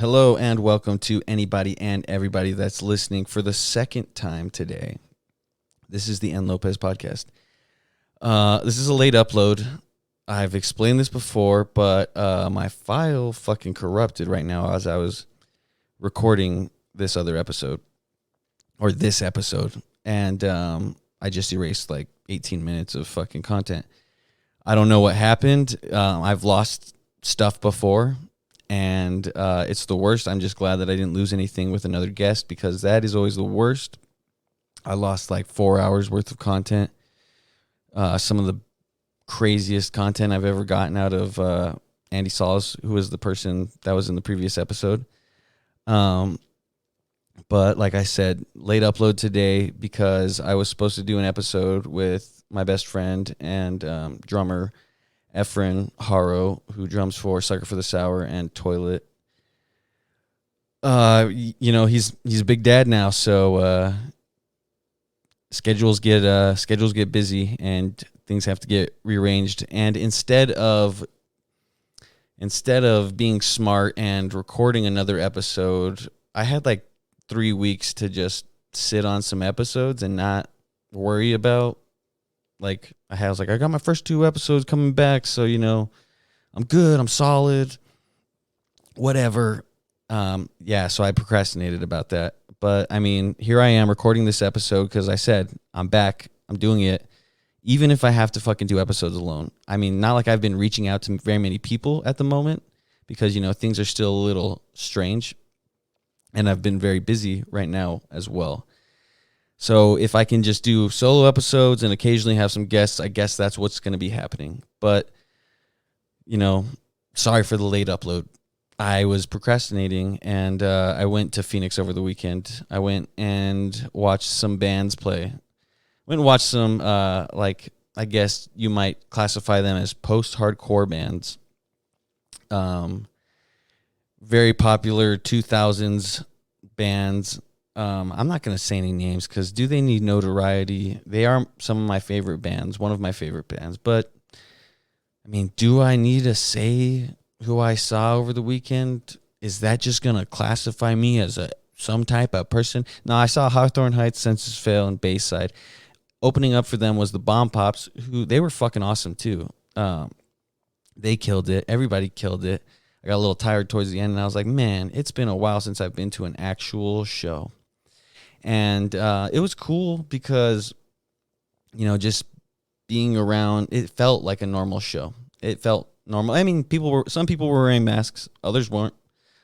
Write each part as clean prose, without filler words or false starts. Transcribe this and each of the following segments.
Hello and welcome to anybody and everybody that's listening for the second time today. This is the Lopez Podcast. This is a late upload. I've explained this before, but my file fucking corrupted right now as I was recording this other episode, or this episode, and I just erased like 18 minutes of fucking content. I don't know what happened. I've lost stuff before. And it's the worst. I'm just glad that I didn't lose anything with another guest because that is always the worst. I lost like 4 hours worth of content. Some of the craziest content I've ever gotten out of Andy Solis, who was the person that was in the previous episode. But like I said, late upload today because I was supposed to do an episode with my best friend and drummer Efren Haro, who drums for Sucker for the Sour and Toilet. He's a big dad now, so schedules get busy and things have to get rearranged. And instead of being smart and recording another episode, I had like 3 weeks to just sit on some episodes and not worry about. I was like, I got my first 2 episodes coming back, so, I'm good, I'm solid, whatever. So I procrastinated about that. But, here I am recording this episode because I said, I'm back, I'm doing it, even if I have to fucking do episodes alone. Not like I've been reaching out to very many people at the moment because, things are still a little strange, and I've been very busy right now as well. So if I can just do solo episodes and occasionally have some guests, I guess that's what's going to be happening. But, sorry for the late upload. I was procrastinating, and I went to Phoenix over the weekend. I went and watched some bands play. Went and watched some, I guess you might classify them as post-hardcore bands. Very popular 2000s bands. I'm not going to say any names because do they need notoriety? They are some of my favorite bands, one of my favorite bands. But, do I need to say who I saw over the weekend? Is that just going to classify me as some type of person? No, I saw Hawthorne Heights, Census Fail, and Bayside. Opening up for them was the Bomb Pops, who they were fucking awesome too. They killed it. Everybody killed it. I got a little tired towards the end, and I was like, man, it's been a while since I've been to an actual show. And it was cool because, just being around, it felt like a normal show. It felt normal. Some people were wearing masks, others weren't.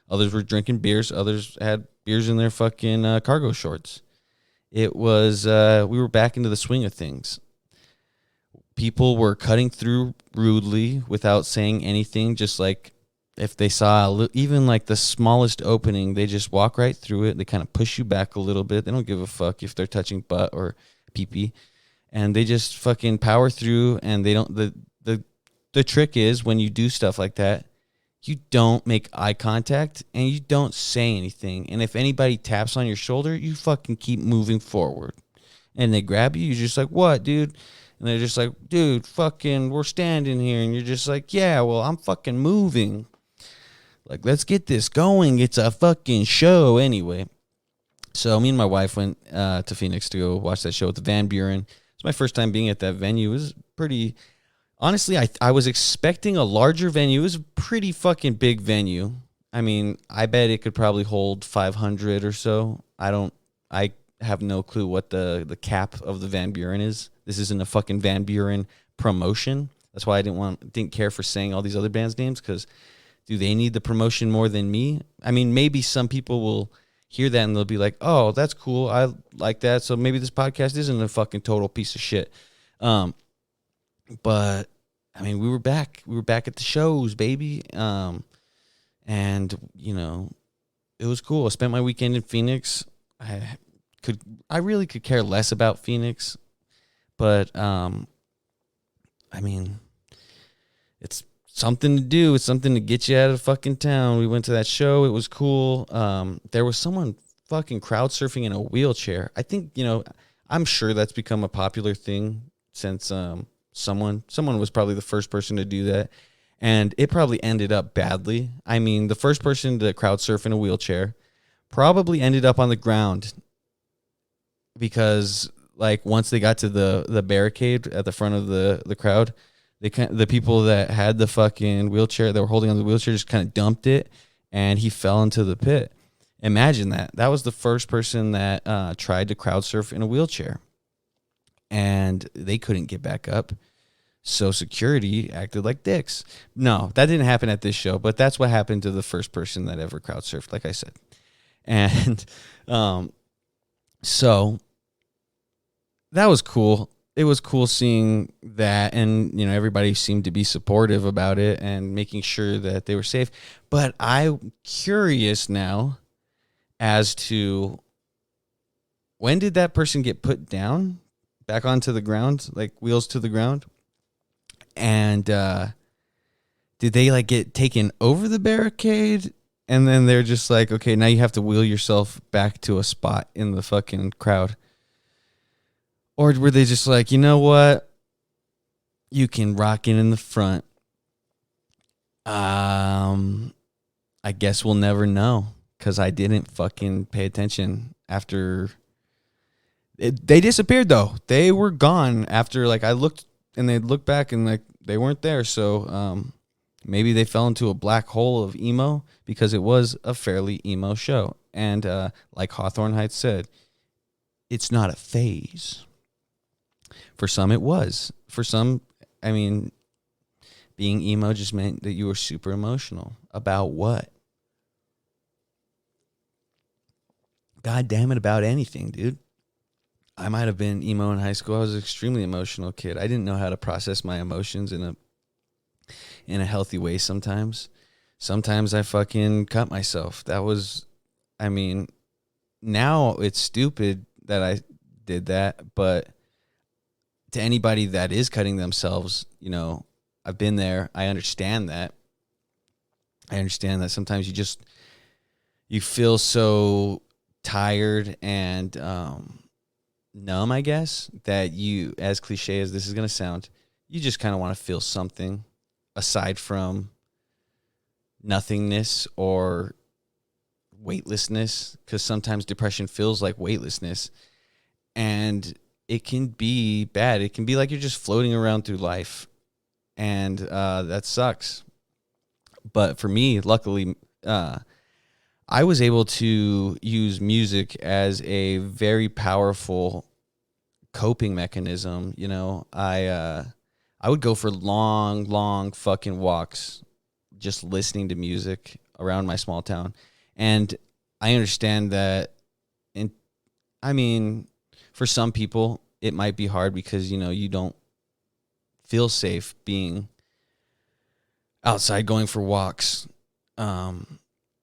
Others were drinking beers. Others had beers in their fucking cargo shorts. It was, we were back into the swing of things. People were cutting through rudely without saying anything, just like, if they saw even like the smallest opening, they just walk right through it. They kind of push you back a little bit. They don't give a fuck if they're touching butt or pee-pee. And they just fucking power through, and they don't, the trick is when you do stuff like that, you don't make eye contact and you don't say anything. And if anybody taps on your shoulder, you fucking keep moving forward. And they grab you, you're just like, what, dude? And they're just like, dude, fucking, we're standing here. And you're just like, yeah, well, I'm fucking moving. Like, let's get this going. It's a fucking show anyway. So me and my wife went to Phoenix to go watch that show at the Van Buren. It's my first time being at that venue. It was pretty... Honestly, I was expecting a larger venue. It was a pretty fucking big venue. I bet it could probably hold 500 or so. I have no clue what the cap of the Van Buren is. This isn't a fucking Van Buren promotion. That's why I didn't care for saying all these other bands' names, because... do they need the promotion more than me? Maybe some people will hear that and they'll be like, oh, that's cool. I like that. So maybe this podcast isn't a fucking total piece of shit. But, we were back. We were back at the shows, baby. And, it was cool. I spent my weekend in Phoenix. I really could care less about Phoenix. But, it's something to do. It's something to get you out of fucking town. We went to that show. It was cool. There was someone fucking crowd surfing in a wheelchair. I think, I'm sure that's become a popular thing since someone was probably the first person to do that. And it probably ended up badly. I mean, the first person to crowd surf in a wheelchair probably ended up on the ground because, like, once they got to the barricade at the front of the crowd, the people that had the fucking wheelchair, that were holding on the wheelchair, just kind of dumped it, and he fell into the pit. Imagine that. That was the first person that tried to crowd surf in a wheelchair, and they couldn't get back up. So security acted like dicks. No, that didn't happen at this show, but that's what happened to the first person that ever crowd surfed, like I said. And so that was cool. It was cool seeing that, and everybody seemed to be supportive about it and making sure that they were safe. But I'm curious now as to, when did that person get put down back onto the ground, like wheels to the ground? And did they like get taken over the barricade? And then they're just like, okay, now you have to wheel yourself back to a spot in the fucking crowd. Or were they just like, you know what? You can rock in the front. I guess we'll never know, because I didn't fucking pay attention after. They disappeared, though. They were gone after, like, I looked, and they looked back, and like they weren't there. So maybe they fell into a black hole of emo, because it was a fairly emo show. And like Hawthorne Heights said, it's not a phase. For some, it was. For some, I mean, being emo just meant that you were super emotional. About what? God damn it, about anything, dude. I might have been emo in high school. I was an extremely emotional kid. I didn't know how to process my emotions in a healthy way sometimes. Sometimes I fucking cut myself. That was, I mean, now it's stupid that I did that, but to anybody that is cutting themselves, I've been there. I understand that. I understand that sometimes you feel so tired and numb, I guess, that you, as cliche as this is going to sound, you just kind of want to feel something aside from nothingness or weightlessness, because sometimes depression feels like weightlessness, and it can be bad. It can be like you're just floating around through life, and that sucks. But for me, luckily, I was able to use music as a very powerful coping mechanism. I would go for long fucking walks just listening to music around my small town. And I understand that, for some people, it might be hard because, you don't feel safe being outside going for walks.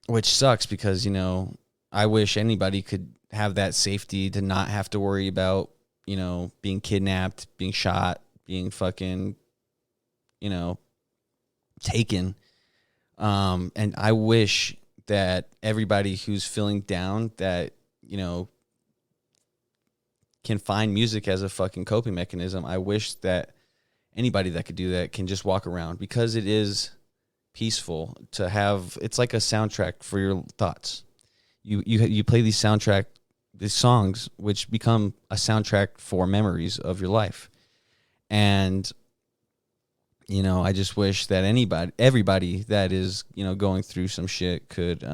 Which sucks because, I wish anybody could have that safety to not have to worry about, being kidnapped, being shot, being fucking, taken. And I wish that everybody who's feeling down that, can find music as a fucking coping mechanism. I wish that anybody that could do that can just walk around, because it is peaceful to have. It's like a soundtrack for your thoughts. You play these songs which become a soundtrack for memories of your life. And I just wish that everybody that is going through some shit could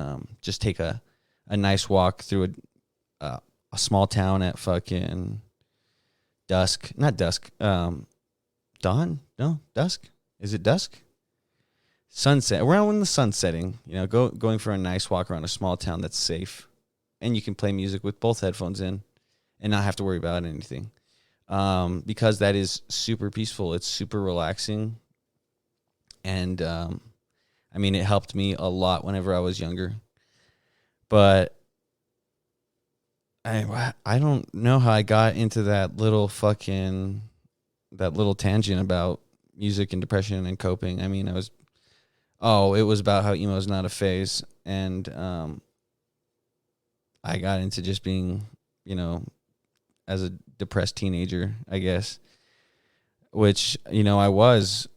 just take a nice walk through a small town at fucking dusk. Not dusk. Dawn? No, dusk. Is it dusk? Sunset, around when the sun's setting, going for a nice walk around a small town that's safe, and you can play music with both headphones in and not have to worry about anything, because that is super peaceful. It's super relaxing, and it helped me a lot whenever I was younger. But I don't know how I got into that little tangent about music and depression and coping. It was about how emo is not a phase. And I got into just being, as a depressed teenager, I guess, which, I was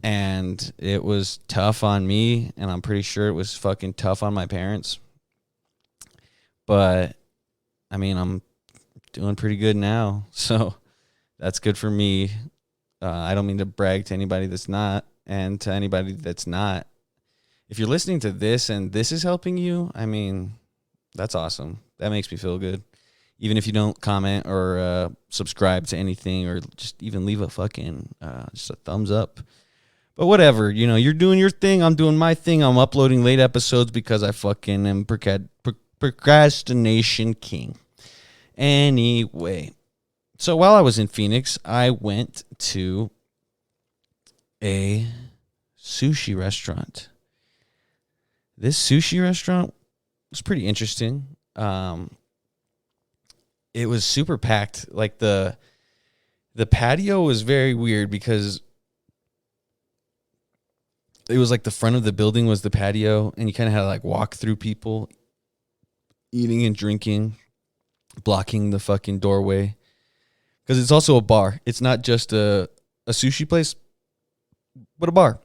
And it was tough on me, and I'm pretty sure it was fucking tough on my parents. But, I mean, I'm doing pretty good now, so that's good for me. I don't mean to brag to anybody that's not, and to anybody that's not. If you're listening to this and this is helping you, I mean, that's awesome. That makes me feel good. Even if you don't comment or subscribe to anything, or just even leave a fucking just a thumbs up. But whatever, you're doing your thing. I'm doing my thing. I'm uploading late episodes because I fucking am procrastination king. Anyway, so while I was in Phoenix, I went to a sushi restaurant. This sushi restaurant was pretty interesting. It was super packed. Like the patio was very weird because it was like the front of the building was the patio, and you kind of had to like walk through people eating and drinking, blocking the fucking doorway. Because it's also a bar. It's not just a sushi place, but a bar.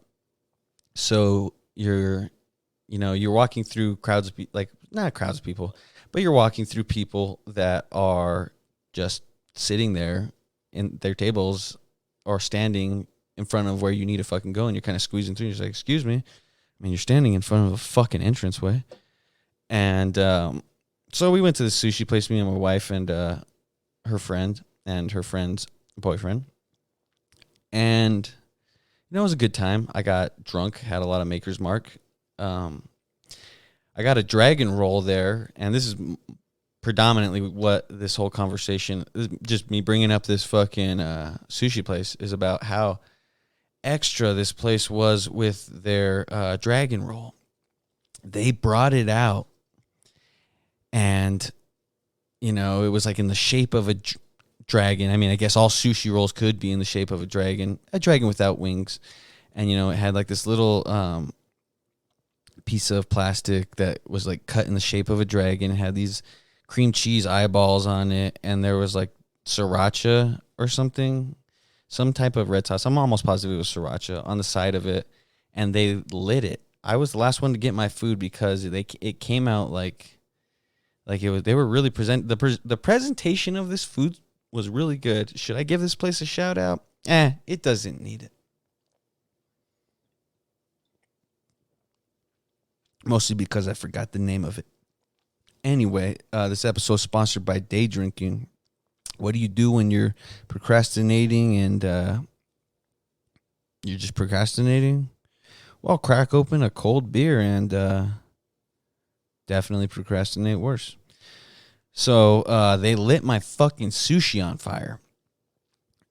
So you're walking through crowds of people, like not crowds of people, but you're walking through people that are just sitting there in their tables or standing in front of where you need to fucking go, and you're kind of squeezing through. You're like, excuse me. I mean, you're standing in front of a fucking entranceway. And so we went to the sushi place, me and my wife and her friend and her friend's boyfriend. And, it was a good time. I got drunk, had a lot of Maker's Mark. I got a dragon roll there, and this is predominantly what this whole conversation, just me bringing up this fucking sushi place, is about how extra this place was with their dragon roll. They brought it out, and it was like in the shape of a dragon. I mean, I guess all sushi rolls could be in the shape of a dragon without wings. And it had like this little piece of plastic that was like cut in the shape of a dragon. It had these cream cheese eyeballs on it, and there was like sriracha or something. Some type of red sauce. I'm almost positive it was sriracha on the side of it, and they lit it. I was the last one to get my food because it came out like it was. They were really the presentation of this food was really good. Should I give this place a shout out? It doesn't need it. Mostly because I forgot the name of it. Anyway, this episode is sponsored by Day Drinking. What do you do when you're procrastinating and you're just procrastinating? Well, crack open a cold beer and definitely procrastinate worse. So they lit my fucking sushi on fire.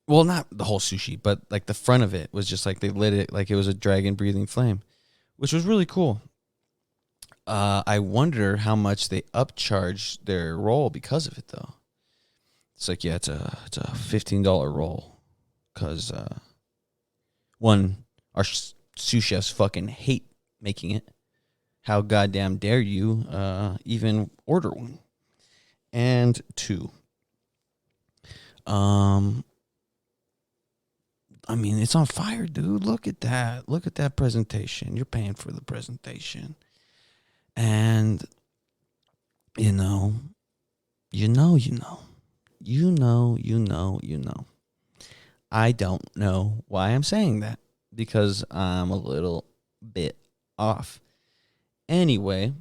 Well, not the whole sushi, but like the front of it was just like they lit it like it was a dragon breathing flame, which was really cool. I wonder how much they upcharged their roll because of it, though. It's like, yeah, it's a $15 roll because one, our sous chefs fucking hate making it. How goddamn dare you even order one? And two, I mean, it's on fire, dude. Look at that. Look at that presentation. You're paying for the presentation. And, you know. I don't know why I'm saying that because I'm a little bit off. Anyway,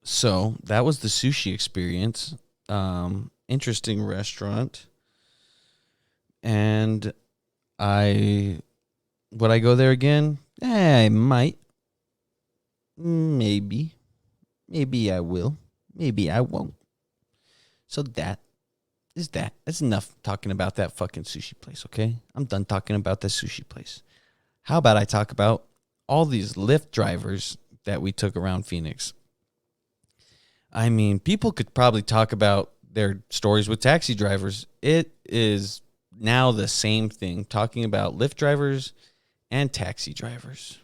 so that was the sushi experience. Interesting restaurant. And would I go there again? I might. Maybe I will. Maybe I won't. So that's enough talking about that fucking sushi place, okay? I'm done talking about that sushi place. How about I talk about all these Lyft drivers that we took around Phoenix? I mean, people could probably talk about their stories with taxi drivers. It is now the same thing, talking about Lyft drivers and taxi drivers.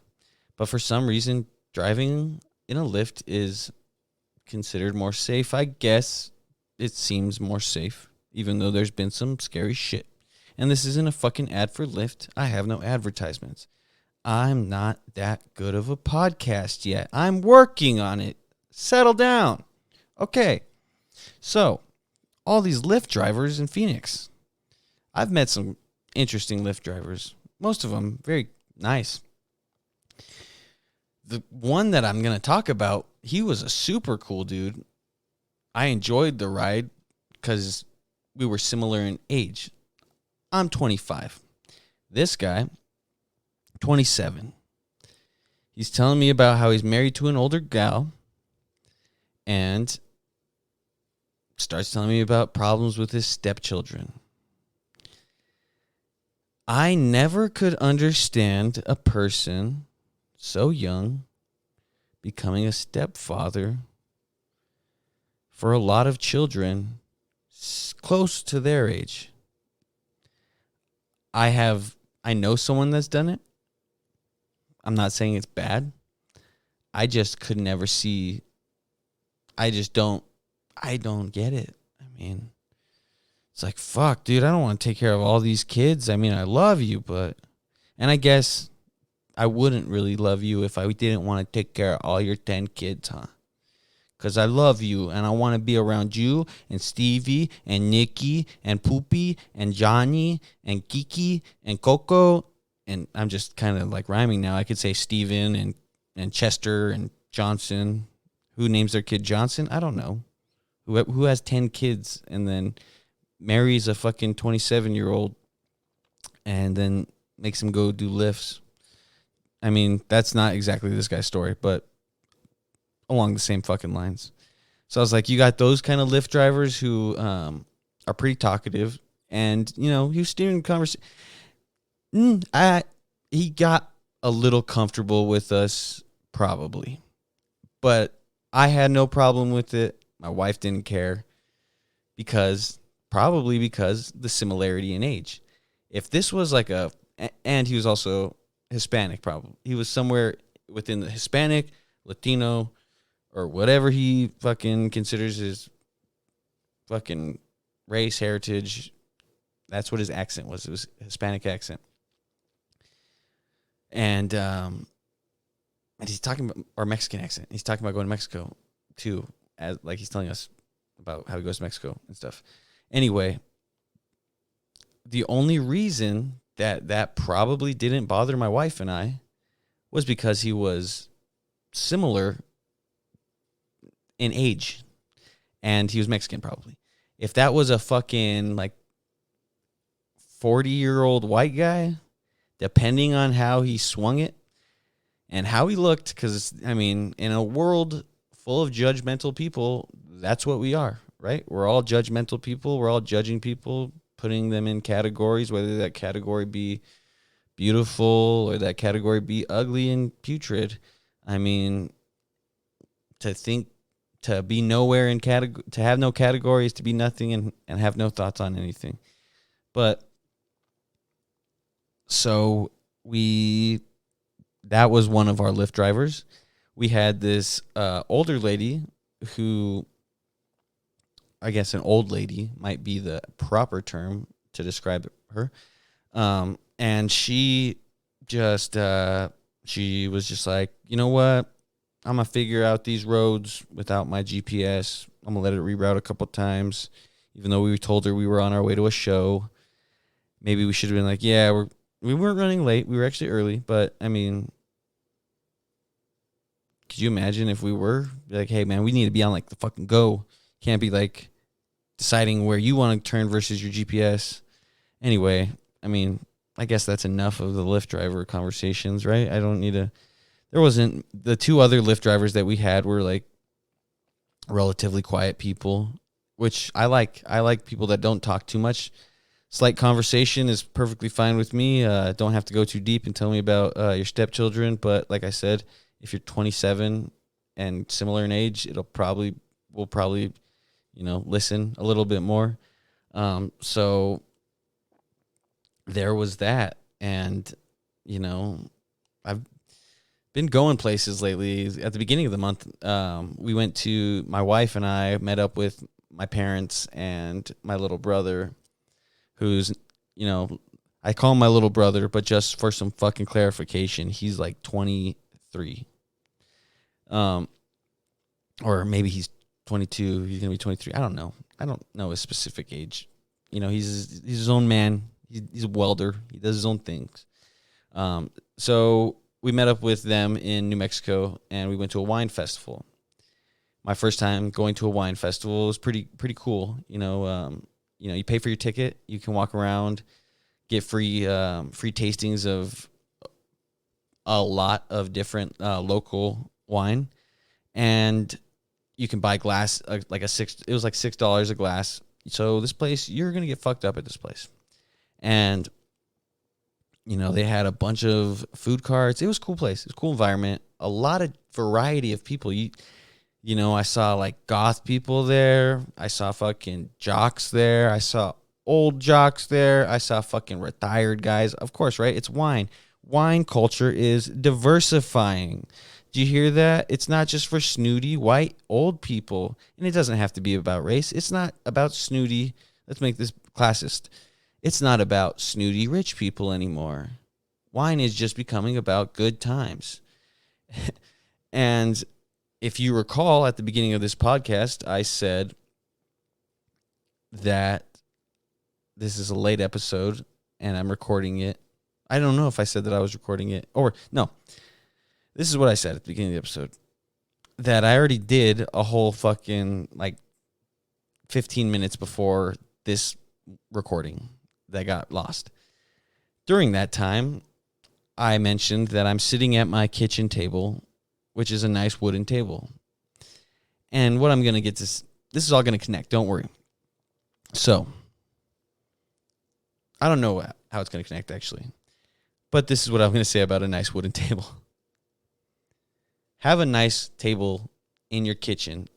But for some reason, driving in a Lyft is considered more safe. I guess it seems more safe, even though there's been some scary shit. And this isn't a fucking ad for Lyft. I have no advertisements. I'm not that good of a podcast yet. I'm working on it. Settle down. Okay. So, all these Lyft drivers in Phoenix. I've met some interesting Lyft drivers. Most of them very nice. The one that I'm going to talk about, he was a super cool dude. I enjoyed the ride because we were similar in age. I'm 25. This guy, 27. He's telling me about how he's married to an older gal and starts telling me about problems with his stepchildren. I never could understand a person so young becoming a stepfather for a lot of children close to their age. I know someone that's done it. I'm not saying it's bad. I just could never see. I don't get it. I mean, it's like, fuck, dude, I don't want to take care of all these kids. I mean, I love you, and I guess I wouldn't really love you if I didn't want to take care of all your 10 kids, huh? Because I love you, and I want to be around you, and Stevie, and Nikki, and Poopy, and Johnny, and Kiki, and Coco, and I'm just kind of like rhyming now. I could say Steven, and Chester, and Johnson. Who names their kid Johnson? I don't know. Who has 10 kids and then marries a fucking 27-year-old and then makes him go do lifts? I mean, that's not exactly this guy's story, but along the same fucking lines. So I was like, you got those kind of Lyft drivers who are pretty talkative, and, you know, he was steering the conversation. He got a little comfortable with us, probably. But I had no problem with it. My wife didn't care probably because the similarity in age. If this was like and he was also Hispanic, probably. He was somewhere within the Hispanic, Latino, or whatever he fucking considers his fucking race, heritage. That's what his accent was. It was a Hispanic accent. And he's talking about, or Mexican accent. He's talking about going to Mexico too, as like he's telling us about how he goes to Mexico and stuff. Anyway, the only reason that probably didn't bother my wife and I was because he was similar in age, and he was Mexican probably. If that was a fucking like 40-year-old white guy, depending on how he swung it and how he looked, because, I mean, in a world full of judgmental people, that's what we are, right? We're all judgmental people. We're all judging people, putting them in categories, whether that category be beautiful or that category be ugly and putrid. I mean, to be nowhere in category, to have no categories, to be nothing and have no thoughts on anything. But so that was one of our Lyft drivers. We had this older lady who, I guess an old lady might be the proper term to describe her. And she was just like, you know what? I'm going to figure out these roads without my GPS. I'm going to let it reroute a couple times, even though we told her we were on our way to a show. Maybe we should have been like, yeah, we weren't running late. We were actually early. But, I mean, could you imagine if we were like, hey, man, we need to be on, like, the fucking go. Can't be, like, deciding where you want to turn versus your GPS. Anyway, I mean, I guess that's enough of the Lyft driver conversations, right? I don't need to. There wasn't. The two other Lyft drivers that we had were, like, relatively quiet people, which I like. I like people that don't talk too much. Slight conversation is perfectly fine with me. Don't have to go too deep and tell me about your stepchildren. But like I said, if you're 27 and similar in age, we'll probably, listen a little bit more. So there was that. And, I've been going places lately. At the beginning of the month, my wife and I met up with my parents and my little brother, who's, I call him my little brother, but just for some fucking clarification, he's like 23. Or maybe he's 22. He's going to be 23. I don't know. I don't know his specific age. He's his own man. He's a welder. He does his own things. So we met up with them in New Mexico, and we went to a wine festival. My first time going to a wine festival was pretty cool. You pay for your ticket. You can walk around, get free tastings of a lot of different local wine, and you can buy glass it was like $6 a glass. So this place, you're gonna get fucked up at this place, and they had a bunch of food carts. It was a cool place. It was a cool environment. A lot of variety of people. I saw like goth people there. I saw fucking jocks there. I saw old jocks there. I saw fucking retired guys. Of course, right? It's wine. Wine culture is diversifying. Do you hear that? It's not just for snooty, white, old people. And it doesn't have to be about race. It's not about snooty. Let's make this classist. It's not about snooty rich people anymore. Wine is just becoming about good times. And if you recall at the beginning of this podcast, I said that this is a late episode and I'm recording it. I don't know if I said that I was recording it or no. This is what I said at the beginning of the episode, that I already did a whole fucking 15 minutes before this recording that got lost. During that time, I mentioned that I'm sitting at my kitchen table, which is a nice wooden table. And what I'm going to get to, this is all going to connect. Don't worry. So, I don't know how it's going to connect, actually. But this is what I'm going to say about a nice wooden table. Have a nice table in your kitchen.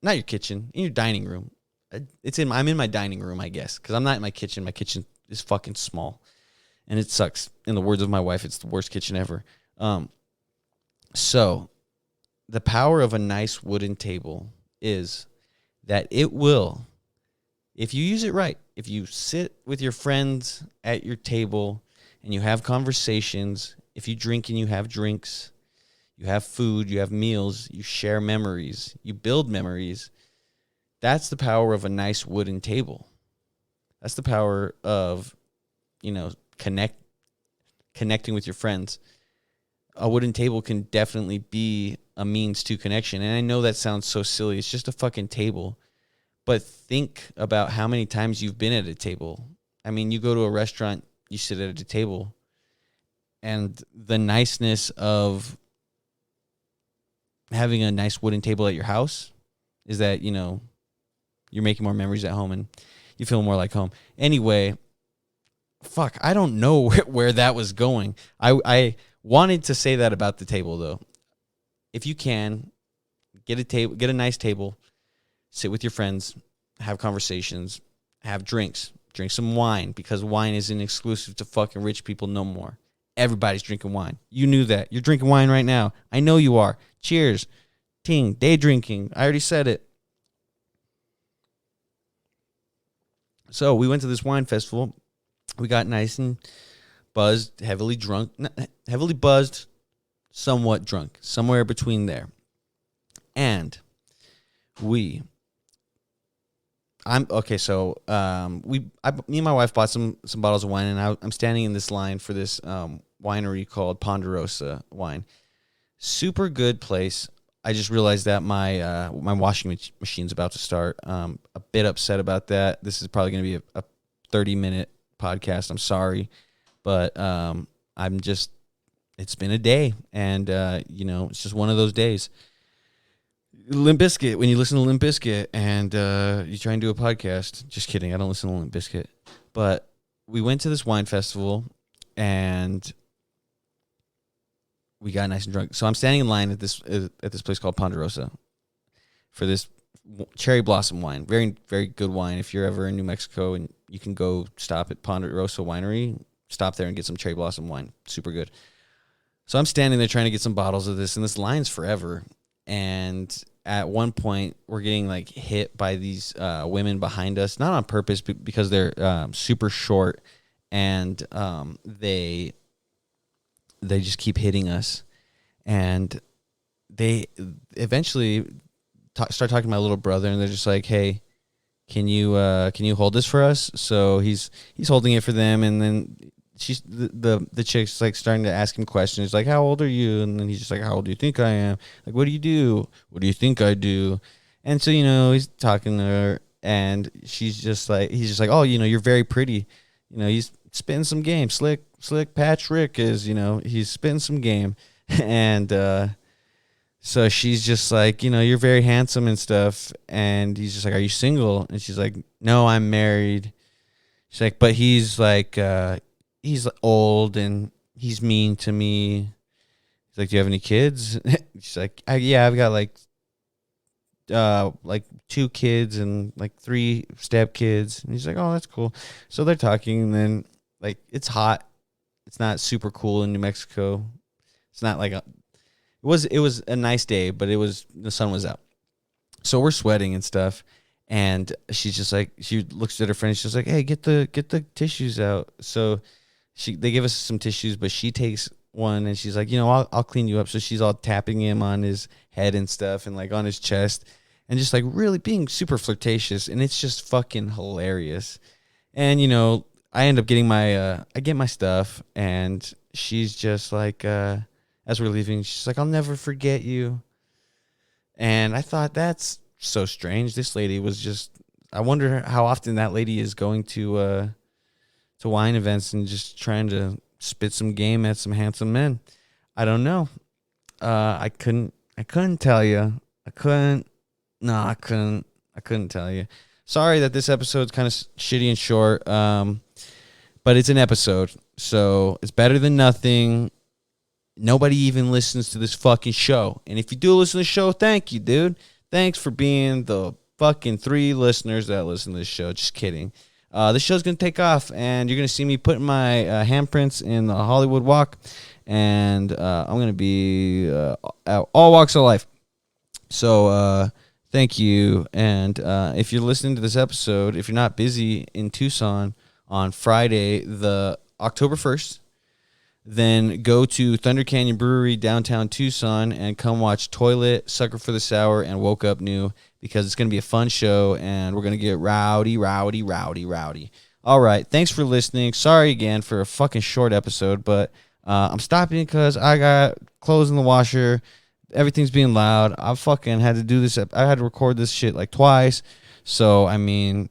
Not your kitchen, in your dining room. I'm in my dining room, I guess, because I'm not in my kitchen. My kitchen is fucking small, and it sucks. In the words of my wife, it's the worst kitchen ever. So, the power of a nice wooden table is that it will, if you use it right, if you sit with your friends at your table and you have conversations, if you drink and you have drinks, you have food, you have meals, you share memories, you build memories. That's the power of a nice wooden table. That's the power of, connecting with your friends. A wooden table can definitely be a means to connection. And I know that sounds so silly. It's just a fucking table. But think about how many times you've been at a table. I mean, you go to a restaurant, you sit at a table, and the niceness of having a nice wooden table at your house is that, you're making more memories at home and you feel more like home. Anyway, fuck, I don't know where that was going. I wanted to say that about the table, though. If you can, get a nice table, sit with your friends, have conversations, have drinks, drink some wine, because wine isn't exclusive to fucking rich people no more. Everybody's drinking wine. You knew that. You're drinking wine right now. I know you are. Cheers. Ting. Day drinking. I already said it. So we went to this wine festival. We got nice and buzzed, heavily drunk, heavily buzzed, somewhat drunk, somewhere between there. And me and my wife bought some bottles of wine, and I'm standing in this line for this winery called Ponderosa Wine. Super good place. I just realized that my washing machine's about to start. A bit upset about that. This is probably going to be a 30-minute podcast. I'm sorry, but it's been a day, and it's just one of those days. Limp Bizkit, when you listen to Limp Bizkit and you try and do a podcast. Just kidding, I don't listen to Limp Bizkit. But we went to this wine festival, and we got nice and drunk. So I'm standing in line at this place called Ponderosa for this cherry blossom wine. Very, very good wine. If you're ever in New Mexico and you can go stop at Ponderosa Winery, stop there and get some cherry blossom wine. Super good. So I'm standing there trying to get some bottles of this, and this line's forever. And at one point, we're getting hit by these women behind us, not on purpose, but because they're super short and they just keep hitting us, and they eventually start talking to my little brother, and they're just like, "Hey, can you hold this for us?" So he's holding it for them, and then she's the chick's like starting to ask him questions, like, "How old are you?" And then he's just like, "How old do you think I am? Like, what do you do? What do you think I do?" And so he's talking to her, and he's just like, "Oh, you're very pretty." He's spitting some game. Slick Patrick is, he's spitting some game, and so she's just like, you're very handsome and stuff. And he's just like, "Are you single?" And she's like, "No, I'm married." She's like, "But he's like, he's old and he's mean to me." He's like, "Do you have any kids?" She's like, "Yeah, I've got like 2 kids and like 3 step kids." And he's like, "Oh, that's cool." So they're talking, and then like it's hot. It's not super cool in New Mexico. It's not like it was a nice day, but the sun was out. So we're sweating and stuff. And she's just like, she looks at her friend. She's like, "Hey, get the tissues out." So they give us some tissues, but she takes one and she's like, I'll clean you up. So she's all tapping him on his head and stuff, and like on his chest, and just like really being super flirtatious. And it's just fucking hilarious. And I end up getting I get my stuff, and she's just like, as we're leaving, she's like, "I'll never forget you." And I thought, that's so strange. This lady was just, I wonder how often that lady is going to wine events and just trying to spit some game at some handsome men. I don't know. I couldn't tell you. I couldn't tell you. Sorry that this episode's kind of shitty and short. But it's an episode, so it's better than nothing. Nobody even listens to this fucking show. And if you do listen to the show, thank you, dude. Thanks for being the fucking 3 listeners that listen to this show. Just kidding. This show's going to take off, and you're going to see me putting my handprints in the Hollywood Walk, and I'm going to be at all walks of life. So thank you. And if you're listening to this episode, if you're not busy in Tucson on Friday, the October 1st, then go to Thunder Canyon Brewery downtown Tucson and come watch Toilet, Sucker for the Sour, and Woke Up New, because it's going to be a fun show, and we're going to get rowdy. All right, thanks for listening. Sorry again for a fucking short episode, but I'm stopping because I got clothes in the washer. Everything's being loud. I fucking had to do this. I had to record this shit like twice. So, I mean,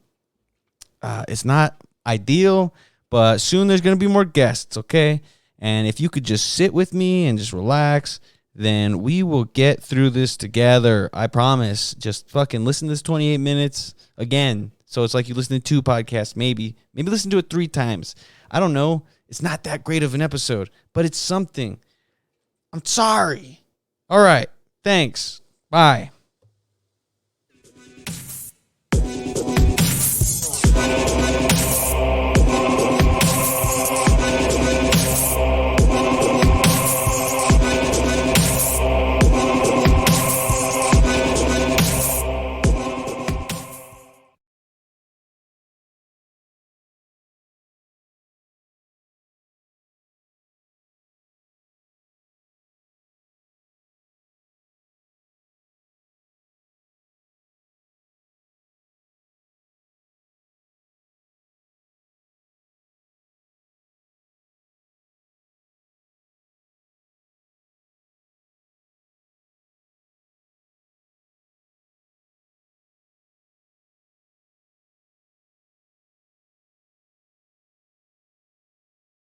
it's not ideal, but soon there's going to be more guests, okay? And if you could just sit with me and just relax, then we will get through this together. I promise. Just fucking listen to this 28 minutes again. So it's like you listen to 2 podcasts, maybe listen to it 3 times. I don't know. It's not that great of an episode, but it's something. I'm sorry. All right. Thanks. Bye.